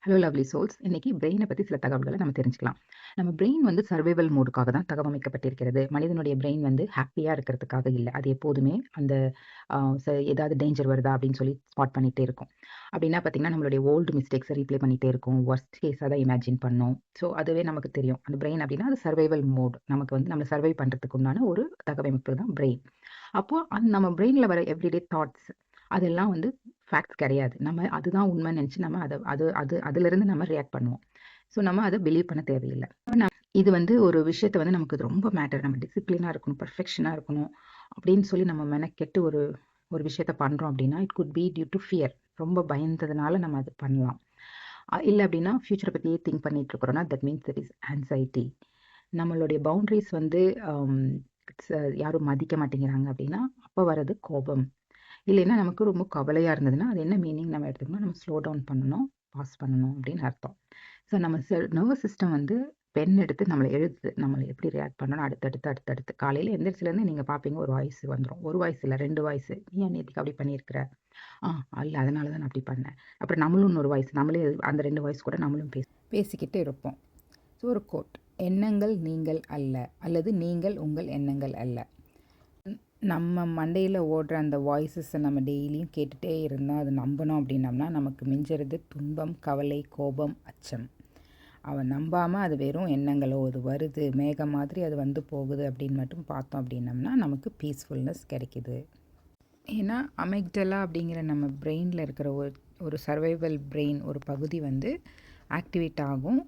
Hello lovely souls. இன்னைக்கு பிரெயினை பத்தி சில தகவல்களை நம்ம தெரிஞ்சுக்கலாம். நம்ம பிரெயின் வந்து சர்வைவல் மோடுக்காக தான் தகவமைக்கப்பட்டிருக்கிறது. மனிதனுடைய பிரெயின் வந்து ஹாப்பியா இருக்கிறதுக்காக இல்ல. அது எப்போதுமே அந்த ஏதாவது டேஞ்சர் வருதா அப்படின்னு சொல்லி ஸ்பாட் பண்ணிட்டே இருக்கும். அப்படின்னா பார்த்தீங்கன்னா, நம்மளுடைய ஓல்டு மிஸ்டேக்ஸை ரீப்ளே பண்ணிட்டே இருக்கும். வொர்ஸ்ட் கேஸா தான் இமேஜின் பண்ணும். ஸோ அதுவே நமக்கு தெரியும். அந்த பிரெயின் அப்படின்னா அது சர்வைவல் மோட். நமக்கு வந்து நம்ம சர்வை பண்றதுக்கு உண்டான ஒரு தகவமைப்பு தான் பிரெயின். அப்போ நம்ம பிரெயின்ல வர எவ்ரிடே தாட்ஸ் அதெல்லாம் வந்து ஃபேக்ட்ஸ் கிடையாது. நம்ம அதுதான் உண்மைன்னு நினைச்சு நம்ம அத அது அது அதிலிருந்து நம்ம ரியாக்ட் பண்ணுவோம். ஸோ நம்ம அத பிலீவ் பண்ண தேவையில்ல. இது வந்து ஒரு விஷயத்த வந்து நமக்கு இது ரொம்ப மேட்டர். நம்ம டிசிப்ளினா இருக்கணும், பெர்ஃபெக்ஷனா இருக்கணும் அப்படின்னு சொல்லி நம்ம மெனக்கெட்டு ஒரு ஒரு விஷயத்த பண்றோம் அப்படின்னா, it could be due to fear. ரொம்ப பயந்ததுனால நம்ம அது பண்ணலாம். இல்ல அப்படின்னா ஃபியூச்சர பத்தியே திங்க் பண்ணிட்டு இருக்கிறோம்னா, that means that is anxiety. நம்மளுடைய பவுண்டரீஸ் வந்து அம் ச யாரும் மதிக்க மாட்டேங்கிறாங்க அப்படின்னா, அப்ப வர்றது கோபம். இல்லைன்னா நமக்கு ரொம்ப கவலையா இருந்ததுன்னா, அது என்ன மீனிங் நம்ம எடுத்துக்கணும், நம்ம ஸ்லோ டவுன் பண்ணணும், பாஸ் பண்ணணும் அப்படின்னு அர்த்தம். ஸோ நம்ம நர்வஸ் சிஸ்டம் வந்து பென் எடுத்து நம்மள எழுதுது. நம்மள எப்படி ரியாக்ட் பண்ணணும் அடுத்தடுத்து. காலையில எந்திரிச்சலேருந்து நீங்க பார்ப்பீங்க ஒரு வாய்ஸ் வந்துரும். ஒரு வாய்ஸ் இல்ல 2 வாய்ஸ். "நீ ஏன் நேத்திக்கு அப்படி பண்ணியிருக்கிற?" "ஆ இல்ல அதனால தான் நான் அப்படி பண்ணேன்." அப்புறம் நம்மளும் இன்னொரு வாய்ஸ். நம்மளே அந்த 2 வாய்ஸ் கூட நம்மளும் பேசிக்கிட்டு இருப்போம். ஸோ ஒரு கோட். "எண்ணங்கள் நீங்கள் அல்ல, அல்லது நீங்கள் உங்கள் எண்ணங்கள் அல்ல." நம்ம மண்டையில் ஓடுற அந்த வாய்ஸஸை நம்ம டெய்லியும் கேட்டுகிட்டே இருந்தால் அது நம்பணும் அப்படின்னம்னா நமக்கு மிஞ்சுறது துன்பம், கவலை, கோபம், அச்சம். அவன் நம்பாமல் அது வெறும் எண்ணங்களோ அது வருது மேகம் மாதிரி அது வந்து போகுது அப்படின்னு மட்டும் பார்த்தோம் அப்படின்னம்னா நமக்கு பீஸ்ஃபுல்னஸ் கிடைக்குது. ஏன்னா அமெக்டலா அப்படிங்கிற நம்ம பிரெயினில் இருக்கிற ஒரு சர்வைவல் பிரெயின் ஒரு பகுதி வந்து ஆக்டிவேட் ஆகும்.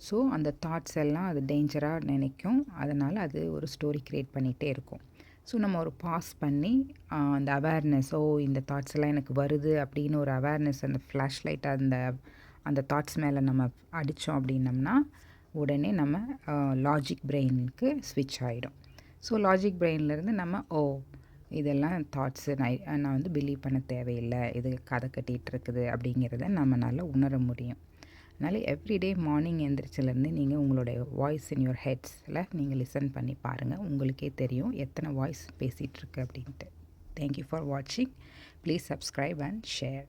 ஸோ அந்த தாட்ஸ் எல்லாம் அது டேஞ்சராக நினைக்கும். அதனால் அது ஒரு ஸ்டோரி க்ரியேட் பண்ணிகிட்டே இருக்கும். ஸோ நம்ம ஒரு பாஸ் பண்ணி அந்த அவேர்னஸ், இந்த தாட்ஸ் எல்லாம் எனக்கு வருது அப்படின்னு ஒரு அவேர்னஸ், அந்த ஃப்ளாஷ் லைட் அந்த அந்த தாட்ஸ் மேலே நம்ம அடித்தோம் அப்படின்னம்னா உடனே நம்ம லாஜிக் பிரெயினுக்கு ஸ்விட்ச் ஆகிடும். ஸோ லாஜிக் பிரெயின்லேருந்து நம்ம இதெல்லாம் தாட்ஸு நான் வந்து பிலீவ் பண்ண தேவையில்லை, இது கதை கட்டிகிட்டு இருக்குது அப்படிங்கிறத நம்மளால் உணர முடியும். அதனால் எவ்ரிடே மார்னிங் எழுந்திரிச்சிலேருந்து நீங்கள் உங்களுடைய வாய்ஸ் இன் யுவர் ஹெட்ஸில் நீங்கள் லிசன் பண்ணி பாருங்கள். உங்களுக்கே தெரியும் எத்தனை வாய்ஸ் பேசிகிட்ருக்கு அப்படின்ட்டு. தேங்க்யூ ஃபார் வாட்சிங். Please subscribe and share.